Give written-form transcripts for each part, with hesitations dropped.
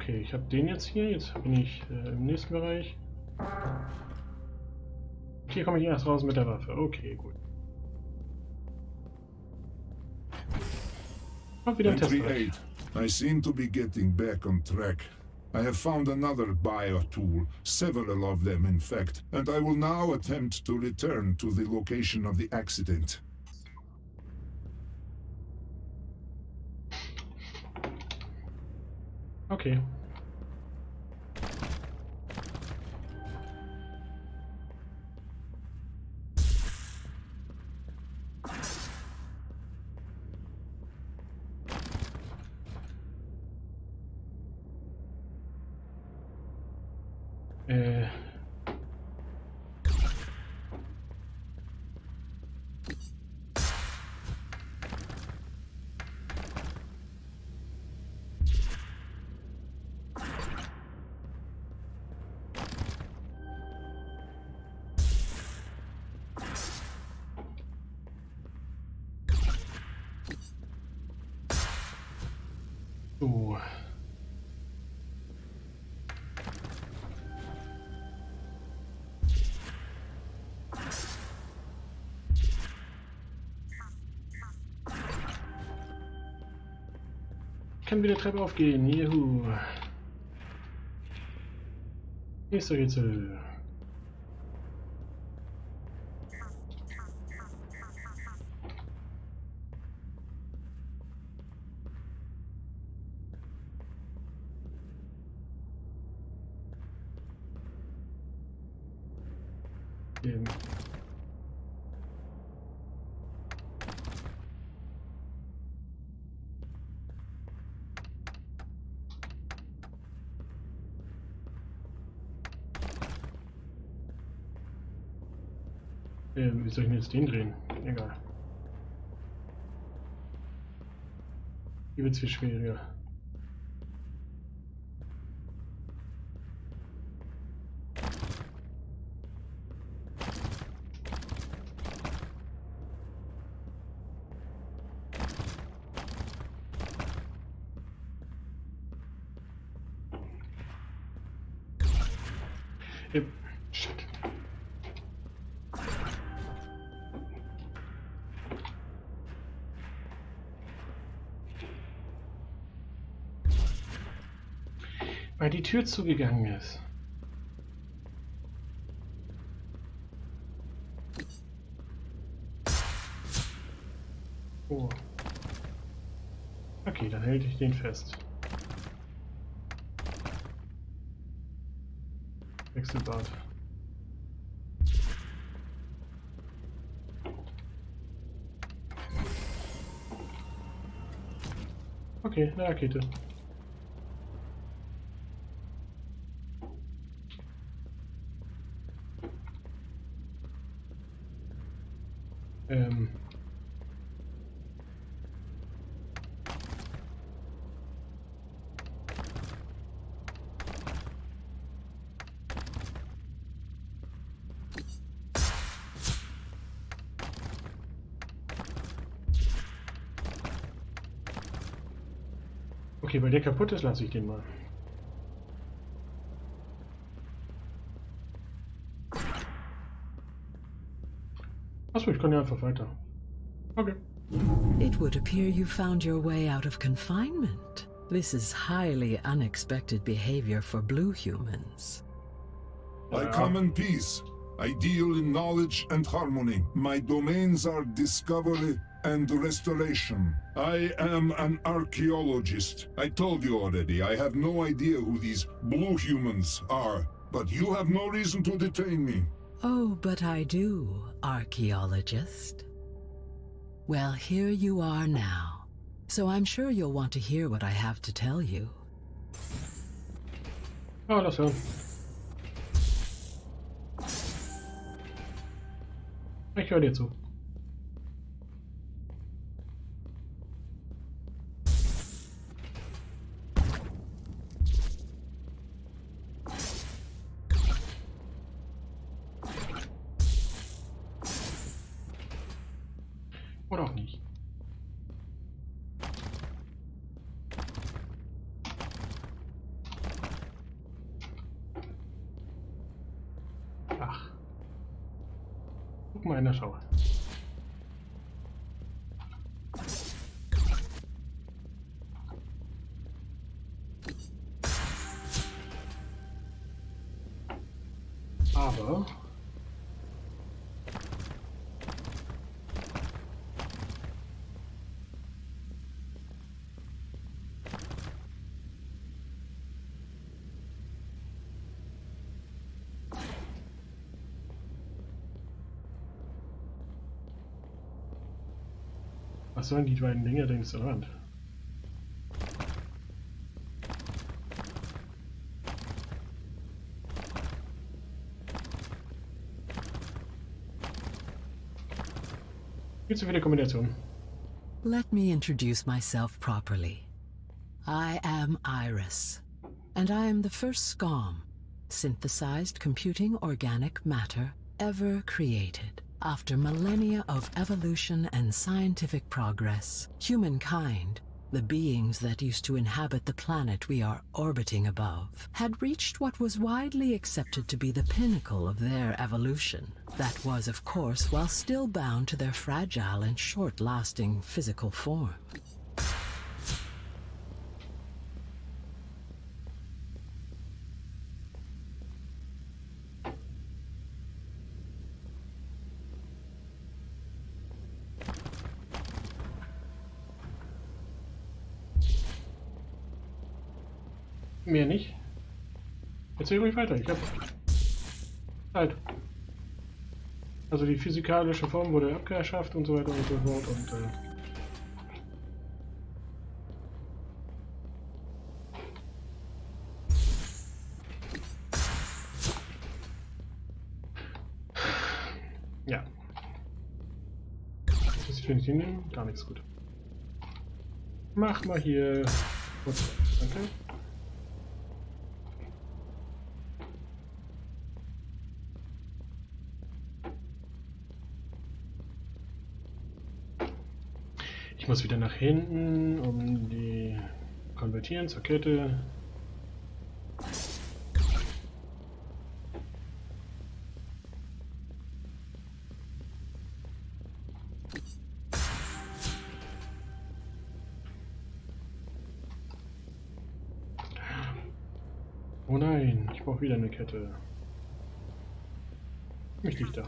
Okay, ich habe den jetzt hier. Jetzt bin ich im nächsten Bereich. Und hier komme ich erst raus mit der Waffe. Okay, gut. Und wieder ein Testbereich. 8. I seem to be getting back on track. I have found another bio-tool, several of them in fact, and I will now attempt to return to the location of the accident. Okay. So. Ich kann wieder Treppe aufgehen. Juhu. Nächster Rätsel. Wie soll ich denn jetzt den drehen? Egal. Hier wird es viel schwieriger. Shit. Weil die Tür zugegangen ist. Oh. Okay, dann hält ich den fest. Wechselbad. Okay, eine Rakete. Okay, weil der kaputt ist, lasse ich den mal. Achso, ich kann ja einfach weiter. Okay. It would appear you found your way out of confinement. This is highly unexpected behavior for blue humans. I come in peace. I deal in knowledge and harmony. My domains are discovery and restoration. I am an archaeologist. I told you already, I have no idea who these blue humans are, but you have no reason to detain me. Oh, but I do, archaeologist. Well, here you are now. So I'm sure you'll want to hear what I have to tell you. Ah, lass hören. Ich höre dir zu. Oder auch nicht. einer schaue. Aber was sollen die beiden Dinge denn zur Wand? Viel zu viele Kombinationen. Let me introduce myself properly. I am Iris, and I am the first SCOM, synthesized computing organic matter ever created. After millennia of evolution and scientific progress, humankind, the beings that used to inhabit the planet we are orbiting above, had reached what was widely accepted to be the pinnacle of their evolution. That was, of course, while still bound to their fragile and short-lasting physical form. Mehr nicht. Erzähl ruhig weiter, ich hab Zeit. Also die physikalische Form wurde abgeschafft und so weiter und so fort und ja. Was finde ich hinnehmen? Gar nichts gut. Mach mal hier. Danke. Ich muss wieder nach hinten, um die konvertieren zur Kette. Oh nein, ich brauche wieder eine Kette. Mich liegt da.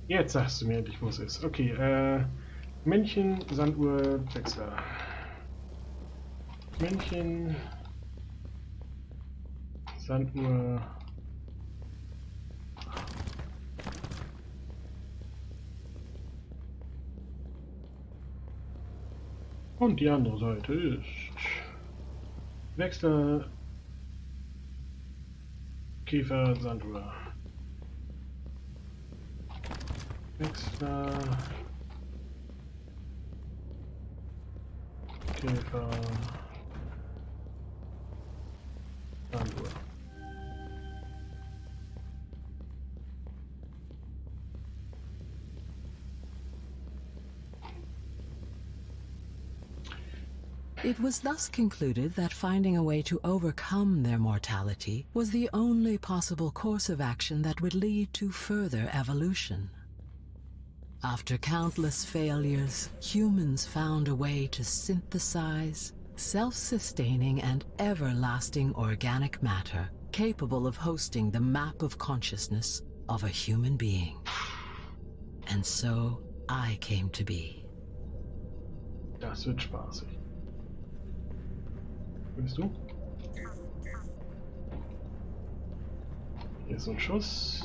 Jetzt sagst du mir endlich, wo es ist. Okay, Männchen, Sanduhr, Wechsler. Männchen, Sanduhr. Und die andere Seite ist Wechsler, Käfer, Sanduhr. Wechsler, Käfer, Sanduhr. It was thus concluded that finding a way to overcome their mortality was the only possible course of action that would lead to further evolution. After countless failures, humans found a way to synthesize self-sustaining and everlasting organic matter capable of hosting the map of consciousness of a human being. And so I came to be. Das wird spaßig. Wo bist du? Hier ist so ein Schuss.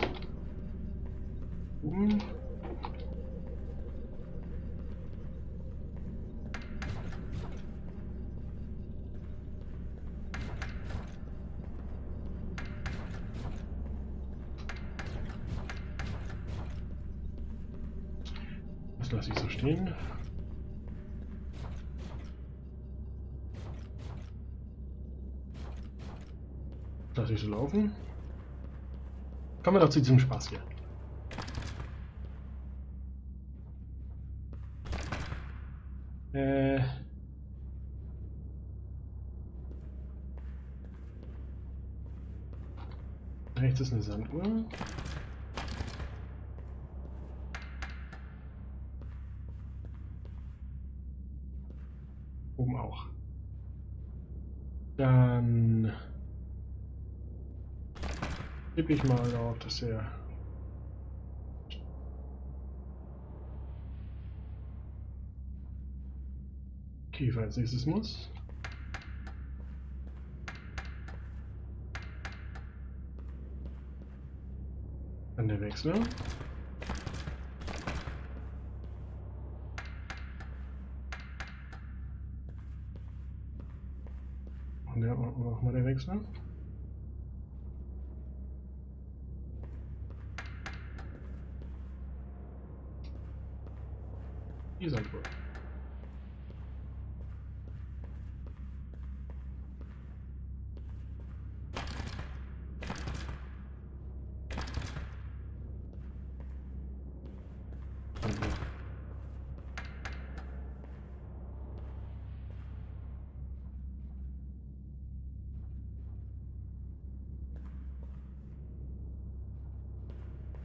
Das lasse ich so stehen. Lass ich so laufen. Kommen wir doch zu diesem Spaß hier. rechts ist eine Sanduhr. Oben auch. Dann tippe ich mal darauf, dass er Käfer als nächstes muss. Dann der Wechsler. Und der nochmal der Wechsler. Die Sanduhr.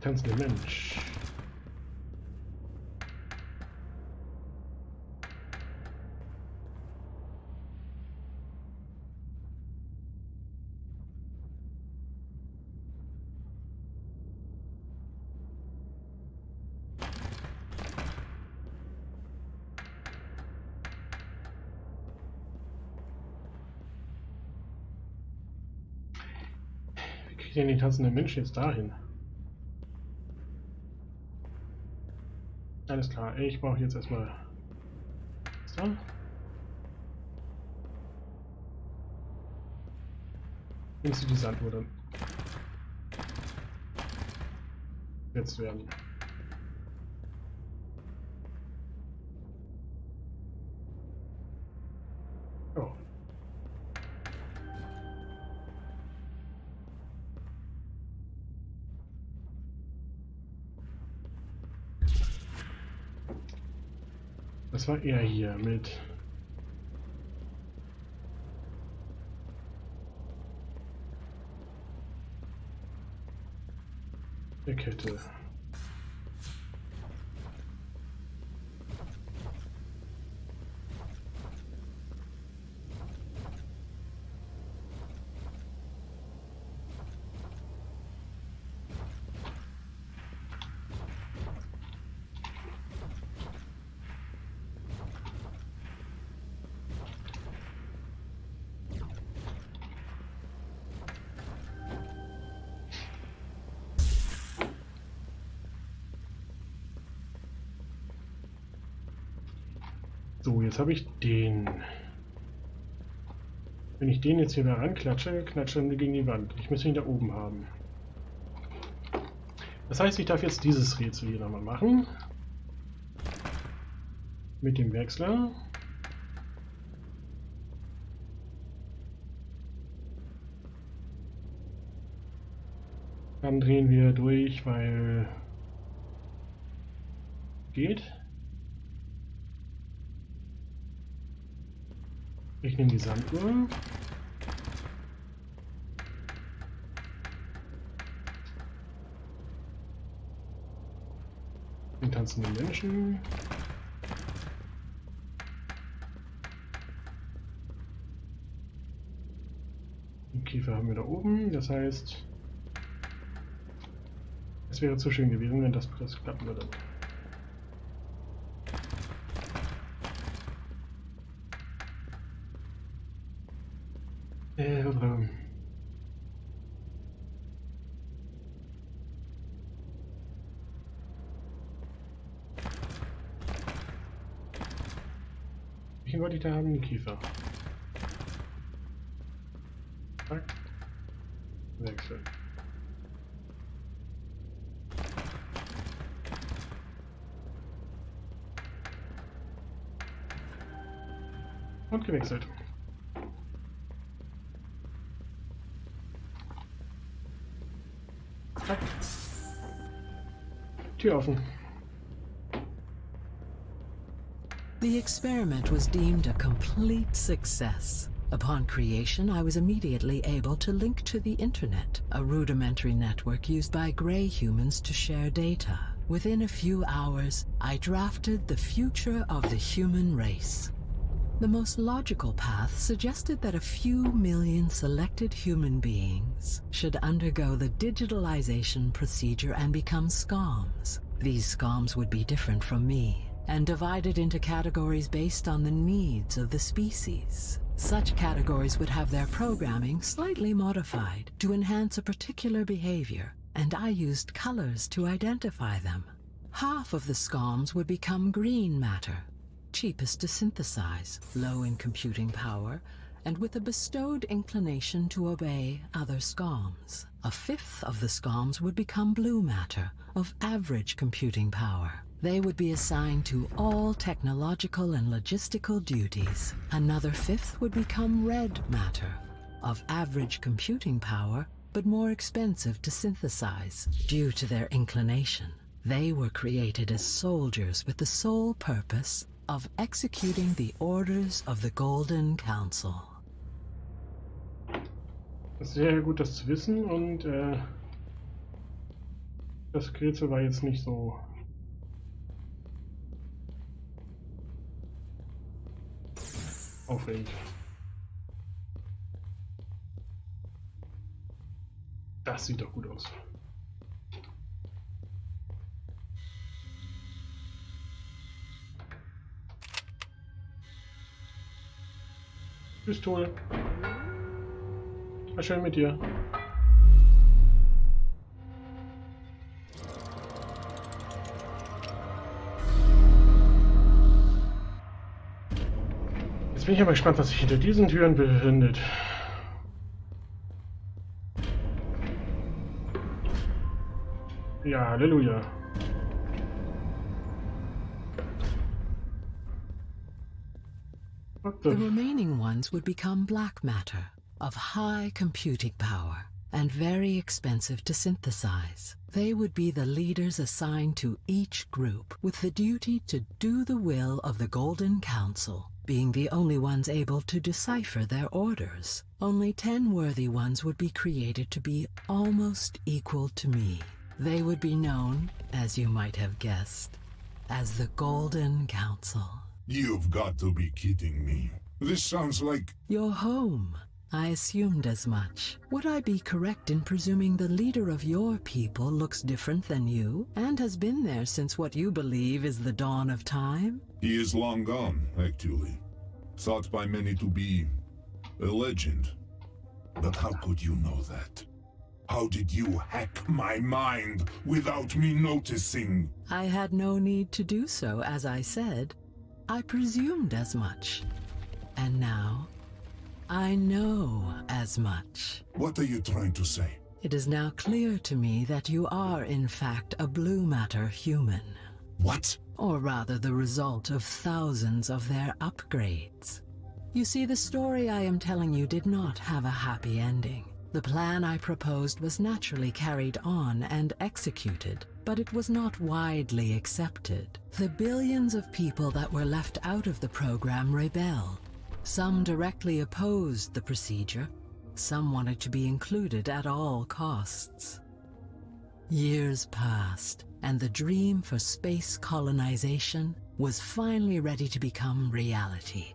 Tanzender Mensch. Wie kriege ich denn den tanzenden Mensch jetzt dahin? Alles klar, ich brauche jetzt erstmal so. Nimmst du die Sanduhr dann jetzt werden. Oh. Das war er hier mit der Kette. So, jetzt habe ich den. Wenn ich den jetzt hier da ranklatsche, klatschen wir gegen die Wand. Ich müsste ihn da oben haben. Das heißt, ich darf jetzt dieses Rätsel hier nochmal machen. Mit dem Wechsler. Dann drehen wir durch, weil geht. Ich nehme die Sanduhr. Den tanzenden Menschen. Den Käfer haben wir da oben. Das heißt, es wäre zu schön gewesen, wenn das klappen würde. Welchen wollte ich da haben? Die Kiefer. Zack. Wechseln. Und gewechselt. Zack. Tür offen. The experiment was deemed a complete success. Upon creation, I was immediately able to link to the internet, a rudimentary network used by gray humans to share data. Within a few hours, I drafted the future of the human race. The most logical path suggested that a few million selected human beings should undergo the digitalization procedure and become scoms. These scoms would be different from me, and divided into categories based on the needs of the species. Such categories would have their programming slightly modified to enhance a particular behavior, and I used colors to identify them. Half of the scoms would become green matter, cheapest to synthesize, low in computing power, and with a bestowed inclination to obey other scoms. A fifth of the scoms would become blue matter, of average computing power. They would be assigned to all technological and logistical duties. Another fifth would become red matter, of average computing power, but more expensive to synthesize due to their inclination. They were created as soldiers with the sole purpose of executing the orders of the Golden Council. Sehr gut, das zu wissen, und das Rätsel war jetzt nicht so aufregend. Das sieht doch gut aus. Pistole. War schön mit dir. Jetzt bin ich aber gespannt, was sich hinter diesen Türen befindet. Ja, Halleluja. The remaining ones would become black matter, of high computing power, and very expensive to synthesize. They would be the leaders assigned to each group, with the duty to do the will of the Golden Council, being the only ones able to decipher their orders. Only 10 worthy ones would be created to be almost equal to me. They would be known, as you might have guessed, as the Golden Council. You've got to be kidding me. This sounds like... Your home. I assumed as much. Would I be correct in presuming the leader of your people looks different than you, and has been there since what you believe is the dawn of time? He is long gone, actually. Thought by many to be a legend. But how could you know that? How did you hack my mind without me noticing? I had no need to do so, as I said. I presumed as much. And now, I know as much. What are you trying to say? It is now clear to me that you are, in fact, a blue matter human. What? Or rather, the result of thousands of their upgrades. You see, the story I am telling you did not have a happy ending. The plan I proposed was naturally carried on and executed, but it was not widely accepted. The billions of people that were left out of the program rebelled. Some directly opposed the procedure, some wanted to be included at all costs. Years passed, and the dream for space colonization was finally ready to become reality.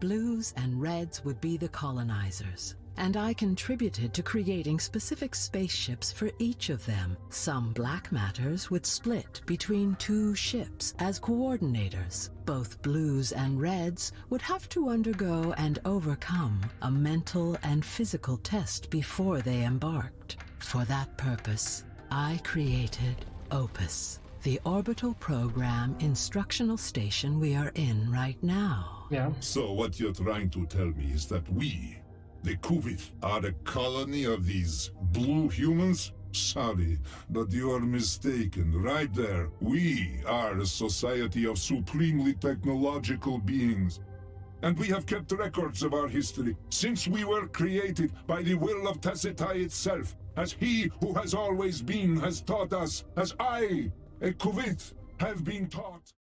Blues and reds would be the colonizers, and I contributed to creating specific spaceships for each of them. Some black matters would split between 2 ships as coordinators. Both blues and reds would have to undergo and overcome a mental and physical test before they embarked. For that purpose, I created Opus, the orbital program instructional station we are in right now. Yeah. So what you're trying to tell me is that we, the Kuvith, are a colony of these blue humans? Sorry, but you are mistaken. Right there, we are a society of supremely technological beings. And we have kept records of our history since we were created by the will of Tacita itself, as he who has always been has taught us, as I, a Kuvith, have been taught.